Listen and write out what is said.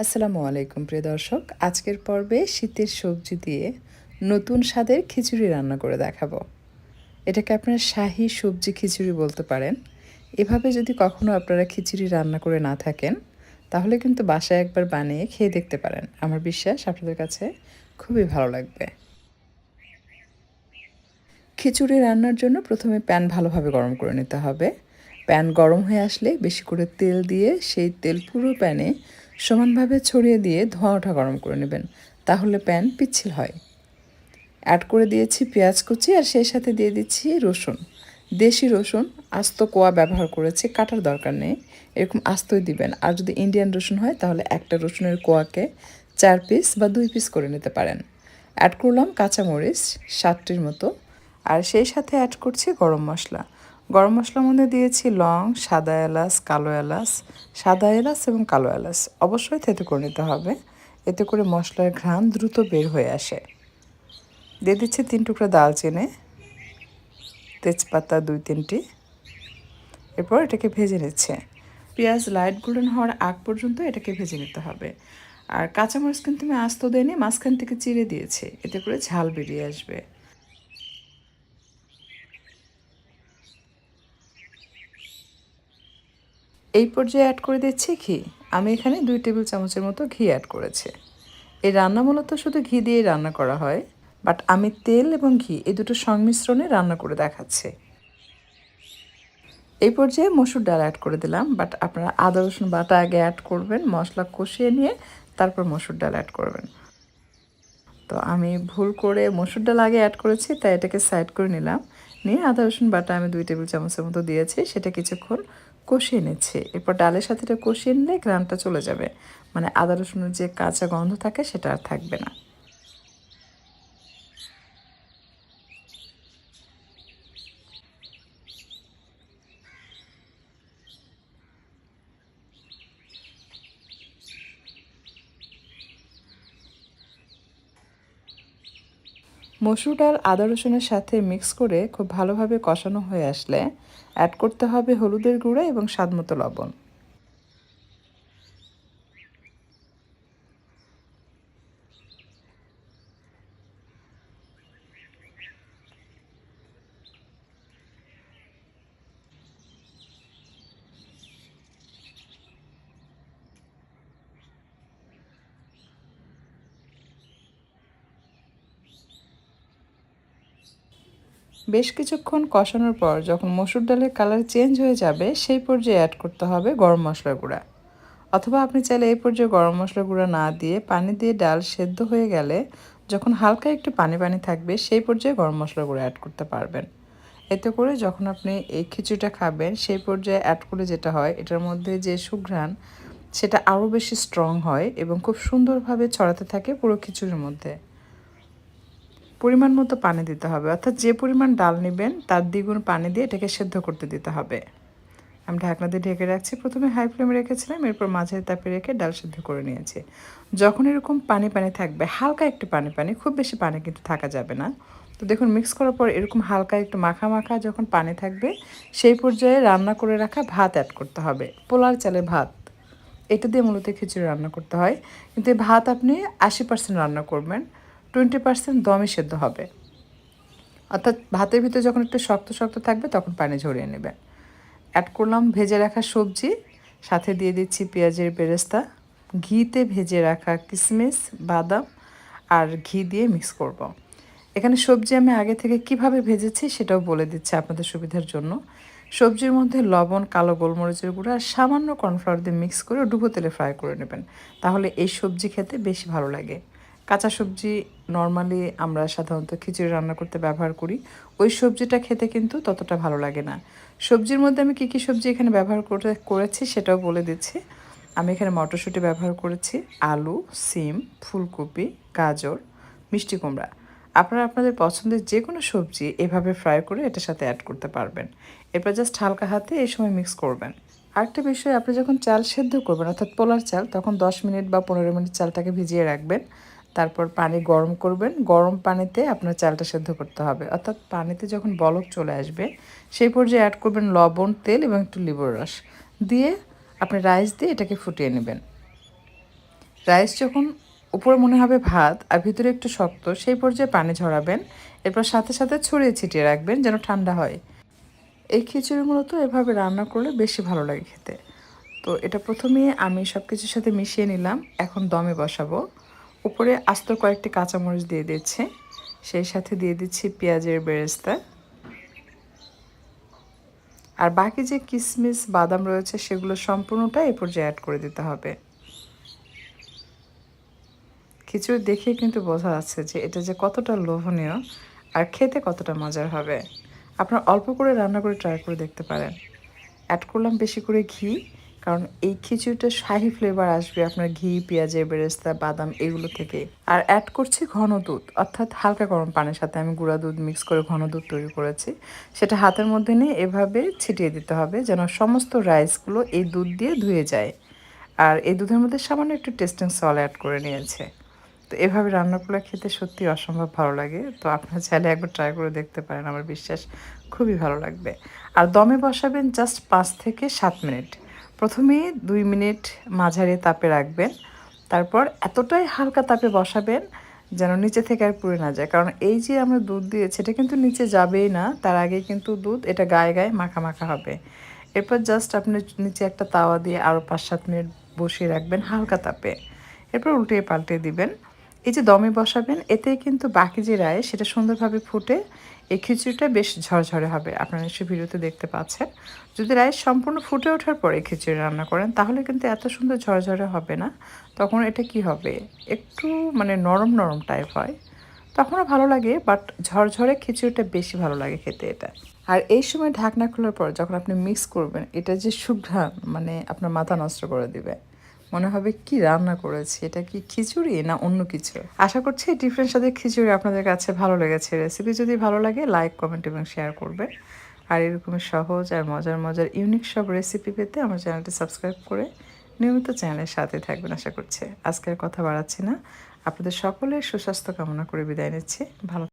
আসসালামু আলাইকুম প্রিয় দর্শক। আজকের পর্বে শীতের সবজি দিয়ে নতুন স্বাদের খিচুড়ি রান্না করে দেখাবো। এটাকে আপনারা শাহী সবজি খিচুড়ি বলতে পারেন। এভাবে যদি কখনো আপনারা খিচুড়ি রান্না করে না থাকেন, তাহলে কিন্তু বাসায় একবার বানিয়ে খেয়ে দেখতে পারেন। আমার বিশ্বাস আপনাদের কাছে খুবই ভালো লাগবে। খিচুড়ি রান্নার জন্য প্রথমে প্যান ভালোভাবে গরম করে নিতে হবে। প্যান গরম হয়ে আসলে বেশি করে তেল দিয়ে সেই তেল পুরো প্যানে সমানভাবে ছড়িয়ে দিয়ে ধোঁয়া ওঠা গরম করে নেবেন। তাহলে প্যান পিচ্ছিল হয়। অ্যাড করে দিয়েছি পেঁয়াজ কুচি আর সেই সাথে দিয়ে দিচ্ছি রসুন। দেশি রসুন আস্ত কোয়া ব্যবহার করেছি, কাটার দরকার নেই, এরকম আস্তই দিবেন। আর যদি ইন্ডিয়ান রসুন হয় তাহলে একটা রসুনের কোয়াকে 4 পিস বা 2 পিস করে নিতে পারেন। অ্যাড করলাম কাঁচামরিচ 7টির মতো, আর সেই সাথে অ্যাড করছি গরম মশলা। গরম মশলার মধ্যে দিয়েছি লং, সাদা এলাচ, কালো এলাচ, সাদা এলাচ এবং কালো এলাচ। অবশ্যই থেতো করে নিতে হবে, এতে করে মশলার ঘ্রাণ দ্রুত বের হয়ে আসে। দিয়ে দিচ্ছি 3 টুকরা দালচিনি, তেজপাতা 2-3টি। এরপর এটাকে ভেজে নিচ্ছে। পেঁয়াজ লাইট গোল্ডেন হওয়ার আগ পর্যন্ত এটাকে ভেজে নিতে হবে। আর কাঁচামরিচ কিন্তু আমি আস্ত দিইনি, মাঝখান থেকে চিড়ে দিয়েছি, এতে করে ঝাল বেরিয়ে আসবে। এই পর্যায়ে অ্যাড করে দিচ্ছি ঘি। আমি এখানে 2 টেবিল চামচের মতো ঘি অ্যাড করেছি। এই রান্না মূলত শুধু ঘি দিয়েই রান্না করা হয়, বাট আমি তেল এবং ঘি এই দুটো সংমিশ্রণে রান্না করে দেখাচ্ছি। এই পর্যায়ে মসুর ডাল অ্যাড করে দিলাম, বাট আপনারা আদা রসুন বাটা আগে অ্যাড করবেন, মশলা কষিয়ে নিয়ে তারপর মসুর ডাল অ্যাড করবেন। তো আমি ভুল করে মসুর ডাল আগে অ্যাড করেছি, তাই এটাকে সাইড করে নিলাম। নিয়ে আদা রসুন বাটা আমি 2 টেবিল চামচের মতো দিয়েছি, সেটা কিছুক্ষণ কষিয়ে নিচ্ছি। এরপর ডালের সাথে এটা কষিয়ে নিলে ঘ্রাণটা চলে যাবে, মানে আদা রসুনের যে কাঁচা গন্ধ থাকে সেটা আর থাকবে না। মসুর ডাল আদা রসুনের সাথে মিক্স করে খুব ভালোভাবে কষানো হয়ে আসলে অ্যাড করতে হবে হলুদের গুঁড়া এবং স্বাদমতো লবণ। বেশ কিছুক্ষণ কষানোর পর যখন মসুর ডালের কালার চেঞ্জ হয়ে যাবে, সেই পর্যায়ে অ্যাড করতে হবে গরম মশলার গুঁড়া। অথবা আপনি চাইলে এই পর্যায়ে গরম মশলার গুঁড়া না দিয়ে পানি দিয়ে ডাল সেদ্ধ হয়ে গেলে যখন হালকা একটু পানি পানি থাকবে, সেই পর্যায়ে গরম মশলার গুঁড়া অ্যাড করতে পারবেন। এতে করে যখন আপনি এই খিচুড়িটা খাবেন, সেই পর্যায়ে অ্যাড করে যেটা হয়, এটার মধ্যে যে সুঘ্রাণ সেটা আরও বেশি স্ট্রং হয় এবং খুব সুন্দরভাবে ছড়াতে থাকে পুরো খিচুড়ির মধ্যে। পরিমাণ মতো পানি দিতে হবে, অর্থাৎ যে পরিমাণ ডাল নেবেন তার দ্বিগুণ পানি দিয়ে এটাকে সেদ্ধ করতে দিতে হবে। আমি ঢাকনা দিয়ে ঢেকে রাখছি। প্রথমে হাই ফ্লেমে রেখেছিলাম, এরপর মাঝারি তাপে রেখে ডাল সেদ্ধ করে নিয়েছি। যখন এরকম পানি পানি থাকবে, হালকা একটু পানি পানি, খুব বেশি পানি কিন্তু থাকা যাবে না। তো দেখুন মিক্স করার পর এরকম হালকা একটু মাখা মাখা যখন পানি থাকবে, সেই পর্যায়ে রান্না করে রাখা ভাত অ্যাড করতে হবে। পোলার চালের ভাত, এটা দিয়ে মূলত খিচুড়ি রান্না করতে হয়। কিন্তু এই ভাত আপনি 80% রান্না করবেন, 20% দমে সেদ্ধ হবে। অর্থাৎ ভাতের ভিতরে যখন একটু শক্ত শক্ত থাকবে তখন পানি ঝরিয়ে নেবেন। অ্যাড করলাম ভেজে রাখা সবজি, সাথে দিয়ে দিচ্ছি পেঁয়াজের বেরেস্তা, ঘিতে ভেজে রাখা কিশমিশ, বাদাম আর ঘি দিয়ে মিক্স করব। এখানে সবজি আমি আগে থেকে কিভাবে ভেজেছি সেটাও বলে দিচ্ছি আপনাদের সুবিধার জন্য। সবজির মধ্যে লবণ, কালো গোলমরিচের গুঁড়া আর সামান্য কর্নফ্লাওয়ার দিয়ে মিক্স করে ডুবো তেলে ফ্রাই করে নেবেন, তাহলে এই সবজি খেতে বেশি ভালো লাগে। কাঁচা সবজি নর্মালি আমরা সাধারণত খিচুড়ি রান্না করতে ব্যবহার করি, ওই সবজিটা খেতে কিন্তু ততটা ভালো লাগে না। সবজির মধ্যে আমি কী কী সবজি এখানে ব্যবহার করেছি সেটাও বলে দিচ্ছি। আমি এখানে মটরশুঁটি ব্যবহার করেছি, আলু, সিম, ফুলকপি, গাজর, মিষ্টি কুমড়া। আপনারা আপনাদের পছন্দের যে কোনো সবজি এভাবে ফ্রাই করে এটার সাথে অ্যাড করতে পারবেন। এরপর জাস্ট হালকা হাতে এই সময় মিক্স করবেন। আরেকটা বিষয়, আপনি যখন চাল সেদ্ধ করবেন অর্থাৎ পোলার চাল, তখন 10 মিনিট বা 15 মিনিট চালটাকে ভিজিয়ে রাখবেন। তারপর পানি গরম করবেন, গরম পানিতে আপনার চালটা সেদ্ধ করতে হবে। অর্থাৎ পানিতে যখন বলক চলে আসবে, সেই পর্যায়ে অ্যাড করবেন লবণ, তেল এবং একটু লেবুর রস দিয়ে আপনি রাইস দিয়ে এটাকে ফুটিয়ে নেবেন। রাইস যখন উপরে মনে হবে ভাত আর ভিতরে একটু শক্ত, সেই পর্যায়ে পানি ঝরাবেন। এরপর সাথে সাথে ছড়িয়ে ছিটিয়ে রাখবেন যেন ঠান্ডা হয়। এই খিচুড়ি মূলত এভাবে রান্না করলে বেশি ভালো লাগে খেতে। তো এটা প্রথমে আমি সব কিছুর সাথে মিশিয়ে নিলাম। এখন দমে বসাবো। উপরে আস্ত কয়েকটি কাঁচামরিচ দিয়ে দিচ্ছি, সেই সাথে দিয়ে দিচ্ছি পেঁয়াজের বেরেস্তা। আর বাকি যে কিশমিশ বাদাম রয়েছে সেগুলো সম্পূর্ণটা এ পর্যায়ে অ্যাড করে দিতে হবে। খিচুড়ি দেখে কিন্তু বোঝা যাচ্ছে যে এটা যে কতটা লোভনীয় আর খেতে কতটা মজার হবে। আপনারা অল্প করে রান্না করে ট্রাই করে দেখতে পারেন। অ্যাড করলাম বেশি করে ঘি, কারণ এই খিচুড়িটা শাহি ফ্লেভার আসবে আপনার ঘি, পেঁয়াজের বেরেস্তা, বাদাম এগুলো থেকে। আর অ্যাড করছি ঘন দুধ, অর্থাৎ হালকা গরম পানির সাথে আমি গুঁড়া দুধ মিক্স করে ঘন দুধ তৈরি করেছি। সেটা হাতের মধ্যে নিয়ে এভাবে ছিটিয়ে দিতে হবে যেন সমস্ত রাইসগুলো এই দুধ দিয়ে ধুয়ে যায়। আর এই দুধের মধ্যে সামান্য একটু টেস্টিং সল্ট অ্যাড করে নিয়েছে। তো এভাবে রান্না করলে খেতে সত্যি অসম্ভব ভালো লাগে। তো আপনারা চাইলে একবার ট্রাই করে দেখতে পারেন, আমার বিশ্বাস খুবই ভালো লাগবে। আর দমে বসাবেন জাস্ট 5 থেকে 7 মিনিট। প্রথমে 2 মিনিট মাঝারি তাপে রাখবেন, তারপর এতটাই হালকা তাপে বসাবেন যেন নিচে থেকে আর পুড়ে না যায়, কারণ এই যে আমরা দুধ দিয়েছি এটা কিন্তু নিচে যাবেই না, তার আগে কিন্তু দুধ এটা গায়ে গায়ে মাখা মাখা হবে। এরপর জাস্ট আপনি নিচে একটা তাওয়া দিয়ে আরও 5-7 মিনিট বসিয়ে রাখবেন হালকা তাপে। এরপর উল্টিয়ে পাল্টে দিবেন। এই যে দমে বসাবেন এতে কিন্তু বাকি যে রাইস সেটা সুন্দরভাবে ফুটে এই খিচুড়িটা বেশ ঝরঝরে হবে। আপনারা নিশ্চয়ই ভিডিওতে দেখতে পাচ্ছেন। যদি রাইস সম্পূর্ণ ফুটে ওঠার পরে খিচুড়ি রান্না করেন তাহলে কিন্তু এত সুন্দর ঝরঝরে হবে না। তখন এটা কি হবে, একটু মানে নরম নরম টাইপ হয়, তখনও ভালো লাগে, বাট ঝরঝরে খিচুড়িটা বেশি ভালো লাগে খেতে এটা। আর এই সময় ঢাকনা খোলার পর যখন আপনি মিক্স করবেন এটা যে সুঘ্রাণ মানে আপনার মাথা নষ্ট করে দিবে। মনে হবে কি রান্না করেছি, এটা কি খিচুড়ি না অন্য কিছু। আশা করছি এই ডিফারেন্ট স্বাদের খিচুড়ি আপনাদের কাছে ভালো লেগেছে। রেসিপি যদি ভালো লাগে লাইক, কমেন্ট এবং শেয়ার করবেন। আর এরকমের সহজ আর মজার মজার ইউনিক সব রেসিপি পেতে আমার চ্যানেলটি সাবস্ক্রাইব করে নিয়মিত চ্যানেলের সাথে থাকবেন আশা করছি। আজকের কথা বাড়াচ্ছি না, আপনাদের সকলের সুস্বাস্থ্য কামনা করে বিদায় নিচ্ছি। ভালো